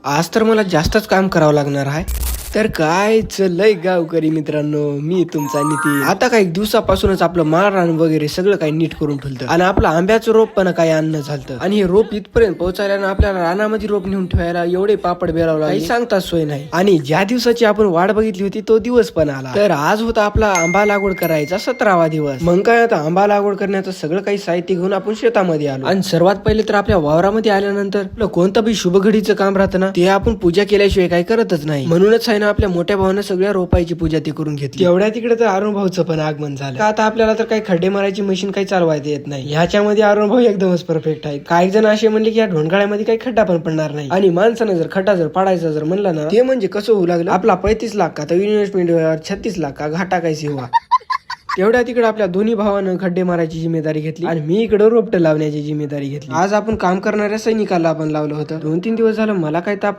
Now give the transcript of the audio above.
आज तर मला जास्तच काम करावं लागणार आहे. तर काय चलय गावकरी मित्रांनो, मी तुमचा नितीन. आता काही दिवसापासूनच आपलं माळरान वगैरे सगळं काही नीट करून ठेवलं आणि आपलं आंब्याचं रोप पण काही आणणं झालं. आणि हे रोप इथपर्यंत पोहोचायला आपल्याला रानामध्ये रोप नेऊन ठेवायला एवढे पापड बेरावं काही सांगताच सोय नाही. आणि ज्या दिवसाची आपण वाट बघितली होती तो दिवस पण आला. तर आज होता आपला आंबा लागवड करायचा 17वा दिवस. मग काय आता आंबा लागवड करण्याचं सगळं काही साहित्य घेऊन आपण शेतामध्ये आलो. आणि सर्वात पहिले तर आपल्या वावरामध्ये आल्यानंतर आपलं कोणतं बी शुभ घडीचं काम राहतं ना, ते आपण पूजा केल्याशिवाय काही करतच नाही. म्हणूनच आहे ना, आपल्या मोठ्या भावानं सगळ्या रोपायची पूजा ती करून घेतली. एवढ्या तिकडे तर अरुण भाऊचं पण आगमन झालं. का आता आपल्याला तर काही खड्डे मारायची मशीन काही चालवायला येत नाही. ह्याच्यामध्ये अरुण भाऊ एकदमच परफेक्ट आहे. काही जण असे म्हणले की या ढोणगाळ्यामध्ये काही खड्डा पण पडणार नाही. आणि माणसानं जर खड्डा जर पाडायचा जर म्हणलं ना, ते म्हणजे कसं होऊ लागलं, आपला 35 लाख का तर इन्व्हेस्टमेंट 36 लाख का घाटा काय सेवा. तेवढ्या तिकडे आपल्या दोन्ही भावानं खड्डे मारायची जिम्मेदारी घेतली आणि मी इकडे रोपटे लावण्याची जिम्मेदारी घेतली. आज आपण काम करणाऱ्या सैनिकाला आपण लावलं होतं. 2-3 दिवस झालं मला काय ताप